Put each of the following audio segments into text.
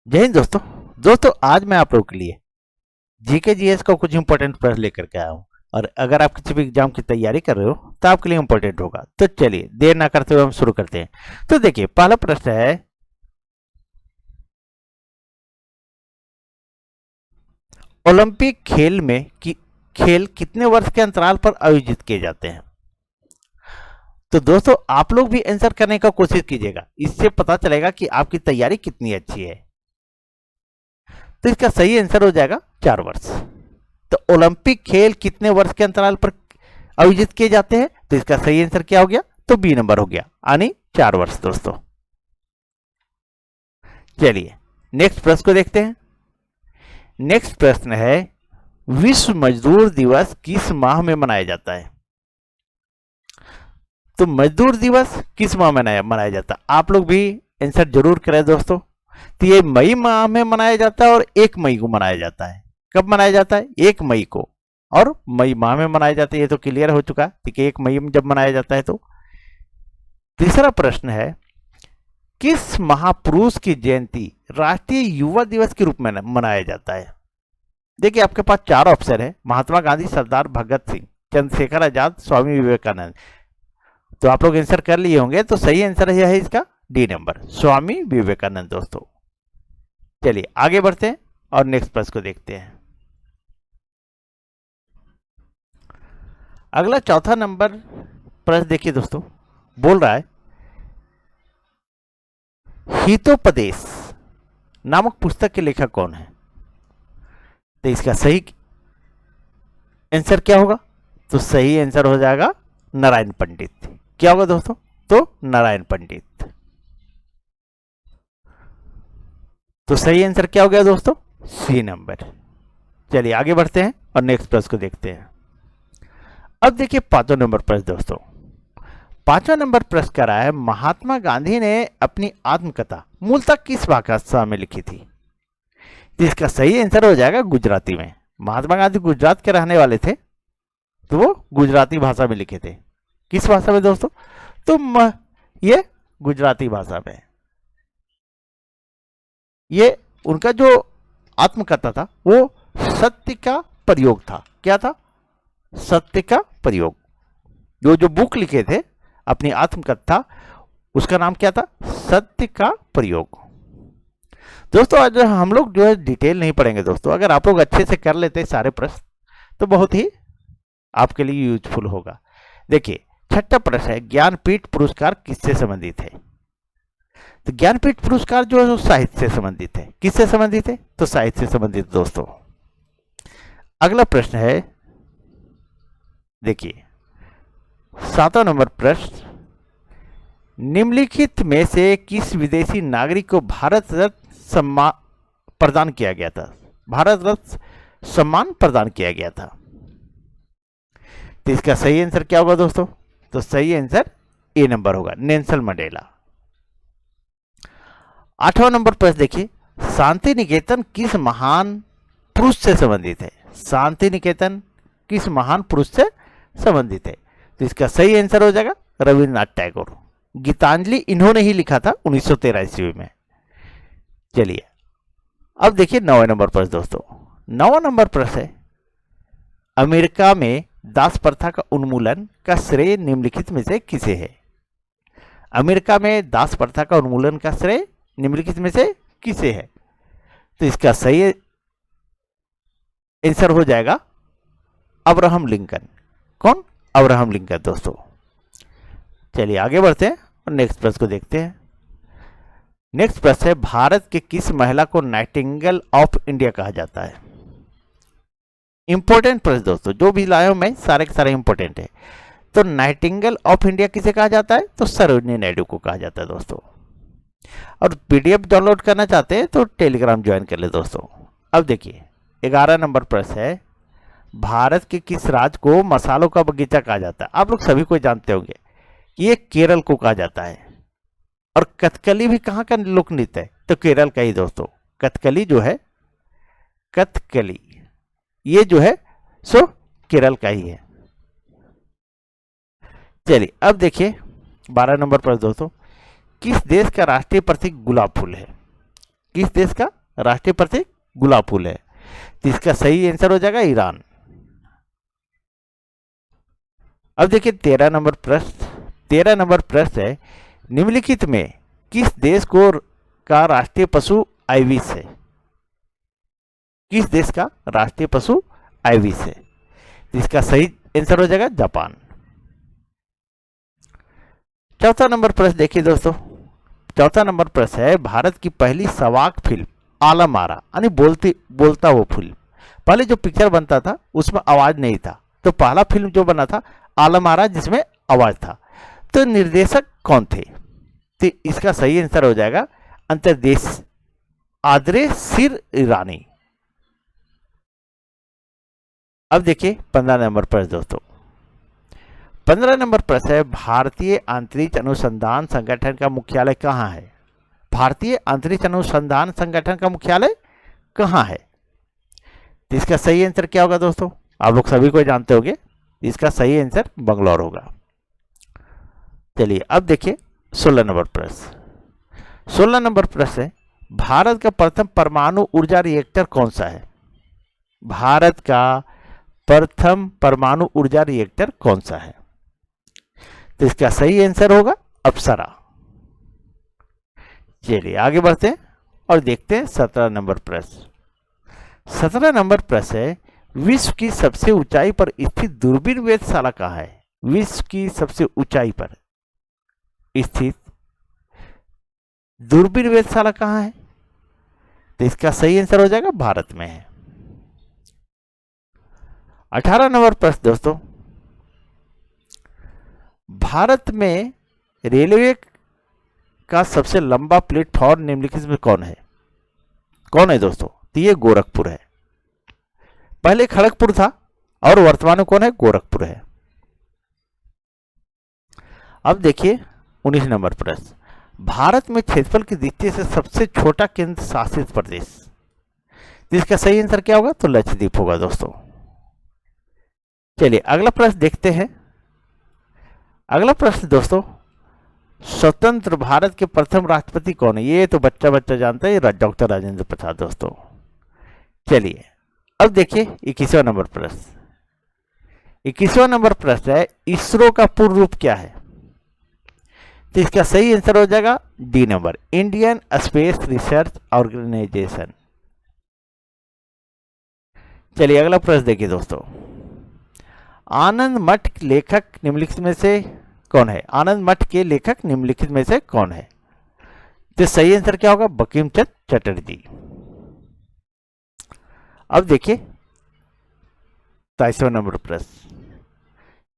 जय हिंद दोस्तों। दोस्तों आज मैं आप लोगों के लिए जीके जीएस का कुछ इंपॉर्टेंट प्रश्न लेकर के आया हूँ। और अगर आप किसी भी एग्जाम की तैयारी कर रहे हो तो आपके लिए इंपॉर्टेंट होगा। तो चलिए देर ना करते हुए हम शुरू करते हैं। तो देखिए पहला प्रश्न है, ओलंपिक खेल में खेल कितने वर्ष के अंतराल पर आयोजित किए जाते हैं? तो दोस्तों आप लोग भी आंसर करने का कोशिश कीजिएगा, इससे पता चलेगा कि आपकी तैयारी कितनी अच्छी है। तो इसका सही आंसर हो जाएगा 4 वर्ष। तो ओलंपिक खेल कितने वर्ष के अंतराल पर आयोजित किए जाते हैं? तो इसका सही आंसर क्या हो गया? तो बी नंबर हो गया, यानी 4 वर्ष दोस्तों। चलिए नेक्स्ट प्रश्न को देखते हैं। नेक्स्ट प्रश्न है, विश्व मजदूर दिवस किस माह में मनाया जाता है? तो मजदूर दिवस किस माह में मनाया जाता है? आप लोग भी आंसर जरूर करें दोस्तों। तो ये मई माह में मनाया जाता है और 1 मई को मनाया जाता है। कब मनाया जाता है? 1 मई को, और मई माह में मनाया जाता है। ये तो क्लियर हो चुका है, ठीक है, 1 मई में जब मनाया जाता है। तो तीसरा प्रश्न है, किस महापुरुष की जयंती राष्ट्रीय युवा दिवस के रूप में मनाया जाता है? देखिए आपके पास 4 ऑप्शन है, महात्मा गांधी, सरदार भगत सिंह, चंद्रशेखर आजाद, स्वामी विवेकानंद। तो आप लोग आंसर कर लिए होंगे, तो सही आंसर यह है इसका डी नंबर, स्वामी विवेकानंद दोस्तों। चलिए आगे बढ़ते हैं और नेक्स्ट प्रश्न को देखते हैं। अगला चौथा नंबर प्रश्न देखिए दोस्तों, बोल रहा है, हितोपदेश नामक पुस्तक के लेखक कौन है? तो इसका सही आंसर क्या होगा? तो सही आंसर हो जाएगा नारायण पंडित। क्या होगा दोस्तों? तो नारायण पंडित। तो सही आंसर क्या हो गया दोस्तों? C number. चलिए आगे बढ़ते हैं और नेक्स्ट प्रश्न को देखते हैं। अब देखिए 5वां नंबर प्रश्न दोस्तों। 5वां नंबर प्रश्न कर रहा है, महात्मा गांधी ने अपनी आत्मकथा मूलतः किस भाषा में लिखी थी? तो इसका सही आंसर हो जाएगा गुजराती में। महात्मा गांधी गुजरात के रहने वाले थे, तो वो गुजराती भाषा में लिखे थे। किस भाषा में दोस्तों? तो ये गुजराती भाषा में। ये उनका जो आत्मकथा था वो सत्य का प्रयोग था। क्या था? सत्य का प्रयोग। जो बुक लिखे थे अपनी आत्मकथा, उसका नाम क्या था? सत्य का प्रयोग। दोस्तों आज हम लोग जो है डिटेल नहीं पढ़ेंगे दोस्तों। अगर आप लोग अच्छे से कर लेते सारे प्रश्न तो बहुत ही आपके लिए यूजफुल होगा। देखिए 6वां प्रश्न है, ज्ञानपीठ पुरस्कार किससे संबंधित है? तो ज्ञानपीठ पुरस्कार जो है वो साहित्य से संबंधित है। किससे संबंधित है? तो साहित्य से संबंधित दोस्तों। अगला प्रश्न है, देखिए 7वां नंबर प्रश्न, निम्नलिखित में से किस विदेशी नागरिक को भारत रत्न सम्मान प्रदान किया गया था? भारत रत्न सम्मान प्रदान किया गया था। तो इसका सही आंसर क्या होगा दोस्तों? तो सही आंसर ए नंबर होगा, नेल्सन मंडेला। 8वां नंबर प्रश्न देखिए, शांति निकेतन किस महान पुरुष से संबंधित है? शांति निकेतन किस महान पुरुष से संबंधित है? तो इसका सही आंसर हो जाएगा रविन्द्रनाथ टैगोर। गीतांजलि इन्होंने ही लिखा था 1913 ईस्वी में। चलिए अब देखिए 9वां नंबर प्रश्न दोस्तों। 9वां नंबर प्रश्न है, अमेरिका में दास प्रथा का उन्मूलन का श्रेय निम्नलिखित में से किसे है? अमेरिका में दास प्रथा का उन्मूलन का श्रेय निम्नलिखित में से किसे है? तो इसका सही आंसर हो जाएगा अब्राहम लिंकन। कौन? अब्राहम लिंकन दोस्तों। चलिए आगे बढ़ते हैं और नेक्स्ट प्रश्न को देखते हैं। नेक्स्ट प्रश्न है, भारत के किस महिला को नाइटिंगेल ऑफ इंडिया कहा जाता है? इंपॉर्टेंट प्रश्न दोस्तों, जो भी लाया हूं मैं सारे के सारे इंपॉर्टेंट है। तो नाइटिंगेल ऑफ इंडिया किसे कहा जाता है? तो सरोजिनी नायडू को कहा जाता है दोस्तों। और पीडीएफ डाउनलोड करना चाहते हैं तो टेलीग्राम ज्वाइन कर ले दोस्तों। अब देखिए 11 नंबर प्रश्न है, भारत के किस राज्य को मसालों का बगीचा कहा जाता है? आप लोग सभी को जानते होंगे, ये केरल को कहा जाता है। और कथकली भी कहाँ का लोक नृत्य है? तो केरल का ही दोस्तों। कथकली जो है, कथकली ये जो है सो केरल का ही है। चलिए अब देखिए 12 नंबर पर दोस्तों, किस देश का राष्ट्रीय प्रतीक गुलाब फूल है? किस देश का राष्ट्रीय प्रतीक गुलाब फूल है? तो इसका सही आंसर हो जाएगा ईरान। अब देखिए 13 नंबर प्रश्न। 13 नंबर प्रश्न है, निम्नलिखित में किस देश को का राष्ट्रीय पशु आइविस है? किस देश का राष्ट्रीय पशु आइविस है? इसका सही आंसर हो जाएगा जापान। चौथा नंबर प्रश्न देखिए दोस्तों। चौथा नंबर प्रश्न है, भारत की पहली सवाक फिल्म आलम आरा यानी बोलता वो फिल्म। पहले जो पिक्चर बनता था उसमें आवाज नहीं था, तो पहला फिल्म जो बना था आलम आरा जिसमें आवाज था। तो निर्देशक कौन थे? तो इसका सही आंसर हो जाएगा अंतरदेश आदरे सिर ईरानी। अब देखिए 15 नंबर प्रश्न दोस्तों। 15 नंबर प्रश्न है, भारतीय अंतरिक्ष अनुसंधान संगठन का मुख्यालय कहाँ है? भारतीय अंतरिक्ष अनुसंधान संगठन का मुख्यालय कहाँ है? तो इसका सही आंसर क्या होगा दोस्तों? आप लोग सभी को जानते होंगे, इसका सही आंसर बंगलौर होगा। चलिए अब देखिए 16 नंबर प्रश्न। 16 नंबर प्रश्न है, भारत का प्रथम परमाणु ऊर्जा रिएक्टर कौन सा है? भारत का प्रथम परमाणु ऊर्जा रिएक्टर कौन सा है? तो इसका सही आंसर होगा अप्सरा। चलिए आगे बढ़ते हैं और देखते हैं 17 नंबर प्रश्न। 17 नंबर प्रश्न है, विश्व की सबसे ऊंचाई पर स्थित दूरबीन वेधशाला कहाँ है? विश्व की सबसे ऊंचाई पर स्थित दूरबीन वेधशाला कहाँ है? तो इसका सही आंसर हो जाएगा भारत में है। 18 नंबर प्रश्न दोस्तों। भारत में रेलवे का सबसे लंबा प्लेटफॉर्म निम्नलिखित में कौन है? कौन है दोस्तों? तो ये गोरखपुर है। पहले खड़गपुर था और वर्तमान में कौन है? गोरखपुर है। अब देखिए 19 नंबर प्रश्न। भारत में क्षेत्रफल की दृष्टि से सबसे छोटा केंद्र शासित प्रदेश, जिसका सही आंसर क्या होगा? तो लक्षद्वीप होगा दोस्तों। चलिए अगला प्रश्न देखते हैं। अगला प्रश्न दोस्तों, स्वतंत्र भारत के प्रथम राष्ट्रपति कौन है? ये तो बच्चा बच्चा जानता है, डॉक्टर राजेंद्र प्रसाद दोस्तों। चलिए अब देखिए 21वां नंबर प्रश्न। 21वां नंबर प्रश्न है, इसरो का पूर्ण रूप क्या है? तो इसका सही आंसर हो जाएगा D number, Indian space research organisation. चलिए अगला प्रश्न देखिए दोस्तों। आनंद मठ लेखक निम्नलिखित में से कौन है? आनंद मठ के लेखक निम्नलिखित में से कौन है? तो सही आंसर क्या होगा? बंकिम चंद्र चटर्जी। अब देखिए 23वां नंबर प्रश्न।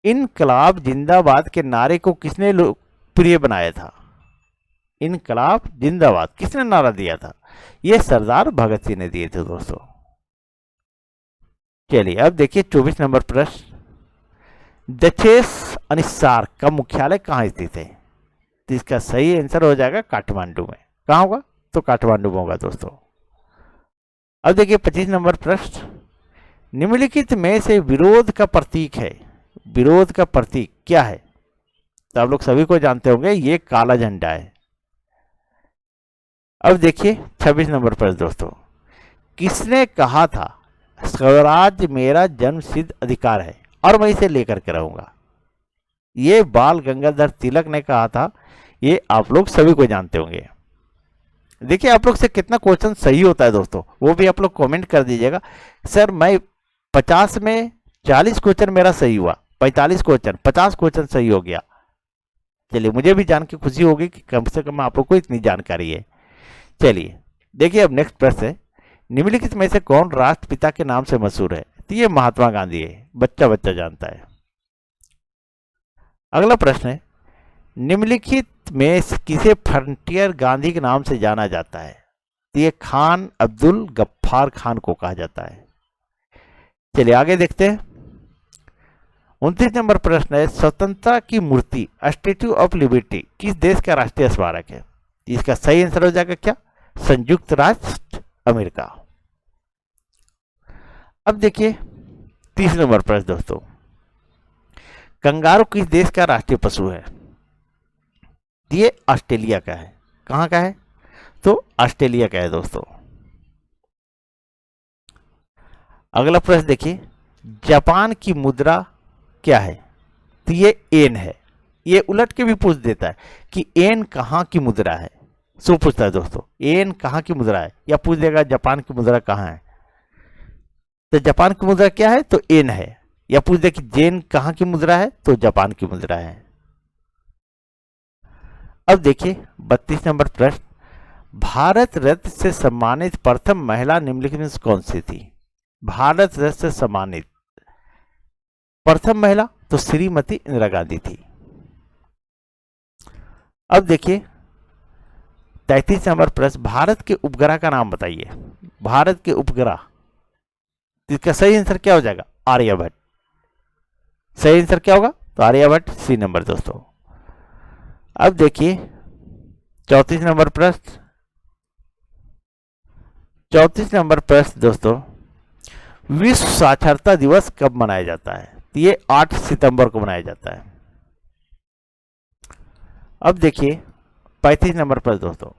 इनकलाब जिंदाबाद के नारे को किसने लोकप्रिय बनाया था? इनकलाब जिंदाबाद किसने नारा दिया था? यह सरदार भगत सिंह ने दिए थे दोस्तों। चलिए अब देखिए 24 नंबर प्रश्न। दक्षेश अनिसार का मुख्यालय कहाँ स्थित है? तो इसका सही आंसर हो जाएगा काठमांडू में। कहाँ होगा? तो काठमांडू में होगा दोस्तों। अब देखिए 25 नंबर प्रश्न। निम्नलिखित में से विरोध का प्रतीक है, विरोध का प्रतीक क्या है? तो आप लोग सभी को जानते होंगे, ये काला झंडा है। अब देखिए 26 नंबर प्रश्न दोस्तों। किसने कहा था स्वराज मेरा जन्मसिद्ध अधिकार है और मैं इसे लेकर के रहूंगा? ये बाल गंगाधर तिलक ने कहा था। ये आप लोग सभी को जानते होंगे। देखिए आप लोग से कितना क्वेश्चन सही होता है दोस्तों, वो भी आप लोग कमेंट कर दीजिएगा। सर मैं 50 में 40 क्वेश्चन मेरा सही हुआ, 45 क्वेश्चन 50 क्वेश्चन सही हो गया। चलिए मुझे भी जान के खुशी होगी कि कम से कम आप लोग को इतनी जानकारी है। चलिए देखिए अब नेक्स्ट प्रश्न है। निम्नलिखित में से कौन राष्ट्रपिता के नाम से मशहूर है? तो ये महात्मा गांधी है, बच्चा बच्चा जानता है। अगला प्रश्न है, निम्नलिखित में किसे फ्रंटियर गांधी के नाम से जाना जाता है? तो ये खान अब्दुल गफ्फार खान को कहा जाता है। चलिए आगे देखते हैं। 29 नंबर प्रश्न है, स्वतंत्रता की मूर्ति स्टैच्यू ऑफ लिबर्टी किस देश का राष्ट्रीय स्मारक है? इसका सही आंसर हो जाएगा क्या? संयुक्त राष्ट्र अमेरिका। अब देखिए 30 नंबर प्रश्न दोस्तों। कंगारू किस देश का राष्ट्रीय पशु है? ये ऑस्ट्रेलिया का है। कहाँ का है? तो ऑस्ट्रेलिया का है दोस्तों। अगला प्रश्न देखिए, जापान की मुद्रा क्या है? तो ये एन है। ये उलट के भी पूछ देता है कि एन कहाँ की मुद्रा है। सो पूछता है दोस्तों, एन कहाँ की मुद्रा है, या पूछ देगा जापान की मुद्रा कहाँ है। तो जापान की मुद्रा क्या है? तो एन है। या पूछ दे कि जेन कहाँ की मुद्रा है? तो जापान की मुद्रा है। अब देखिए 32 नंबर प्रश्न, भारत रत्न से सम्मानित प्रथम महिला निम्नलिखित में से कौन सी थी? भारत रत्न से सम्मानित प्रथम महिला तो श्रीमती इंदिरा गांधी थी। अब देखिए 33 नंबर प्रश्न, भारत के उपग्रह का नाम बताइए। भारत के उपग्रह, इसका सही आंसर क्या हो जाएगा? आर्यभट्ट। सही आंसर क्या होगा? तो आर्यभट्ट, सी नंबर दोस्तों। अब देखिए 34 नंबर प्रश्न, 34 नंबर प्रश्न दोस्तों, विश्व साक्षरता दिवस कब मनाया जाता है? तो ये 8 सितंबर को मनाया जाता है। अब देखिए 35 नंबर प्रश्न दोस्तों,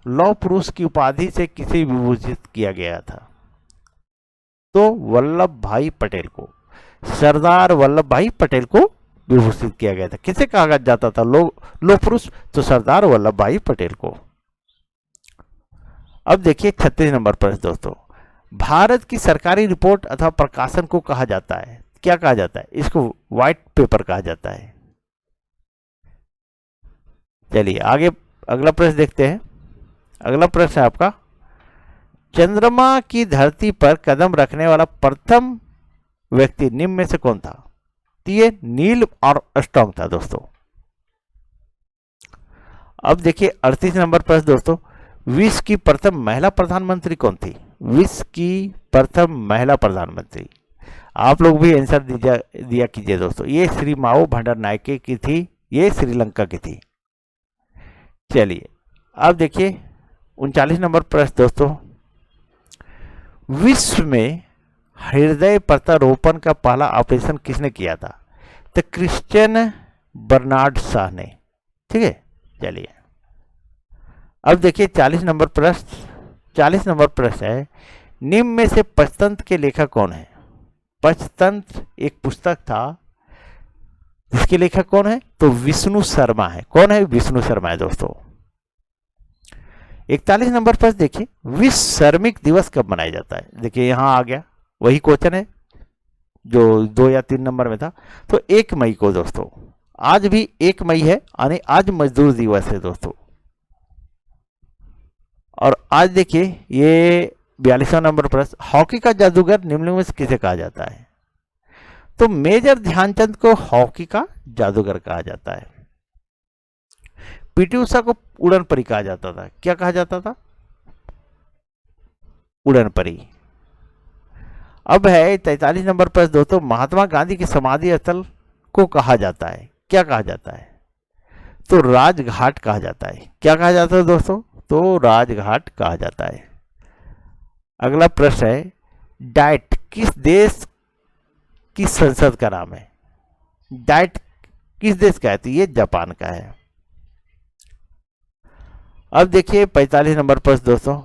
लौह पुरुष की उपाधि से किसे विभूषित किया गया था? तो वल्लभ भाई पटेल को, सरदार वल्लभ भाई पटेल को विभूषित किया गया था। किसे कहा जाता था लौह पुरुष? तो सरदार वल्लभ भाई पटेल को। अब देखिए 36 नंबर प्रश्न दोस्तों, भारत की सरकारी रिपोर्ट अथवा प्रकाशन को कहा जाता है, क्या कहा जाता है? इसको व्हाइट पेपर कहा जाता है। चलिए आगे अगला प्रश्न देखते हैं। अगला प्रश्न है आपका, चंद्रमा की धरती पर कदम रखने वाला प्रथम व्यक्ति निम्न में से कौन था? तो ये नील आर्मस्ट्रांग था दोस्तों। अब देखिए 38 नंबर प्रश्न दोस्तों, विश्व की प्रथम महिला प्रधानमंत्री कौन थी? विश्व की प्रथम महिला प्रधानमंत्री, आप लोग भी आंसर दिया कीजिए दोस्तों। ये श्री माओ भंडारनायके की थी, ये श्रीलंका की थी। चलिए अब देखिए 39 नंबर प्रश्न दोस्तों, विश्व में हृदय प्रत्यारोपण का पहला ऑपरेशन किसने किया था? तो क्रिश्चियन बर्नार्ड शाह ने। ठीक है, चलिए अब देखिए 40 नंबर प्रश्न, 40 नंबर प्रश्न है, निम्न में से पंचतंत्र के लेखक कौन है? पंचतंत्र एक पुस्तक था, इसके लेखक कौन है? तो विष्णु शर्मा है। कौन है? विष्णु शर्मा है दोस्तों। 41 नंबर पर देखिए, विश्व श्रमिक दिवस कब मनाया जाता है? देखिए यहां आ गया वही क्वेश्चन है जो 2 या 3 नंबर में था। तो 1 मई को दोस्तों, आज भी 1 मई है, यानी आज मजदूर दिवस है दोस्तों। और आज देखिए ये 42वां नंबर प्रश्न, हॉकी का जादूगर निम्नलिखित में से किसे कहा जाता है? तो मेजर ध्यानचंद को हॉकी का जादूगर कहा जाता है। पीटी उषा को उड़न परी कहा जाता था। क्या कहा जाता था? उड़न परी। अब है 43 नंबर प्रश्न दोस्तों, महात्मा गांधी की समाधि स्थल को कहा जाता है, क्या कहा जाता है? तो राजघाट कहा जाता है। क्या कहा जाता है दोस्तों? तो राजघाट कहा जाता है। अगला प्रश्न है, डाइट किस देश की संसद का नाम है? डाइट किस देश का है? तो ये जापान का है। अब देखिए 45 नंबर प्रश्न दोस्तों,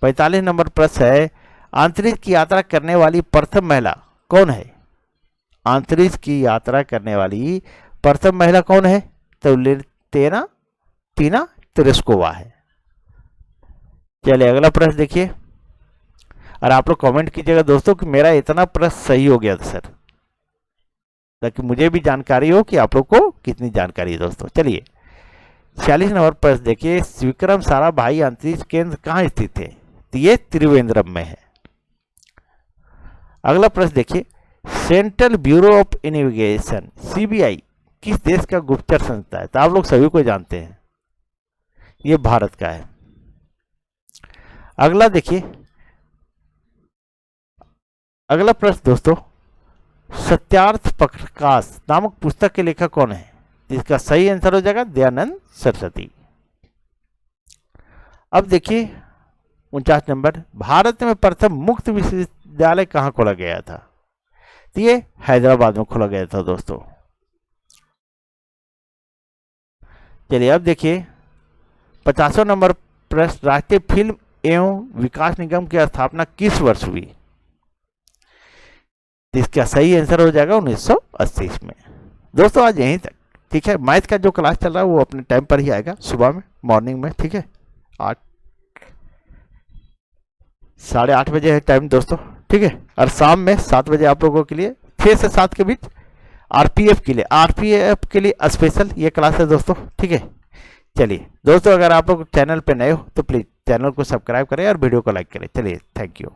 45 नंबर प्रश्न है, अंतरिक्ष की यात्रा करने वाली प्रथम महिला कौन है? अंतरिक्ष की यात्रा करने वाली प्रथम महिला कौन है? तो टीना तेरेस्कोवा है। चलिए अगला प्रश्न देखिए, और आप लोग कमेंट कीजिएगा दोस्तों कि मेरा इतना प्रश्न सही हो गया था सर, ताकि मुझे भी जानकारी हो कि आप लोग को कितनी जानकारी है दोस्तों। चलिए 46 नंबर प्रश्न देखिए, विक्रम साराभाई अंतरिक्ष केंद्र कहाँ स्थित है? तो ये त्रिवेंद्रम में है। अगला प्रश्न देखिए, central bureau of investigation CBI किस देश का गुप्तचर संस्था है? तो आप लोग सभी को जानते हैं, ये भारत का है। अगला देखिए, अगला प्रश्न दोस्तों, सत्यार्थ प्रकाश नामक पुस्तक के लेखक कौन है? इसका सही आंसर हो जाएगा दयानंद सरस्वती। अब देखिए 49 नंबर, भारत में प्रथम मुक्त विश्वविद्यालय कहाँ खोला गया था? तो ये हैदराबाद में खोला गया था दोस्तों। चलिए अब देखिए 50वां नंबर प्रश्न, राष्ट्रीय फिल्म एवं विकास निगम की स्थापना किस वर्ष हुई? इसका सही आंसर हो जाएगा 1980 में। दोस्तों आज यहीं तक, ठीक है। मैथ का जो क्लास चल रहा है वो अपने टाइम पर ही आएगा, सुबह में, मॉर्निंग में, ठीक है। 8:30 बजे है टाइम दोस्तों, ठीक है। और शाम में 7 बजे आप लोगों के लिए 6 से 7 के बीच आरपीएफ के लिए स्पेशल ये क्लास है दोस्तों, ठीक है। चलिए दोस्तों, अगर आप लोग चैनल पे नए हो तो प्लीज़ चैनल को सब्सक्राइब करें और वीडियो को लाइक करें। चलिए, थैंक यू।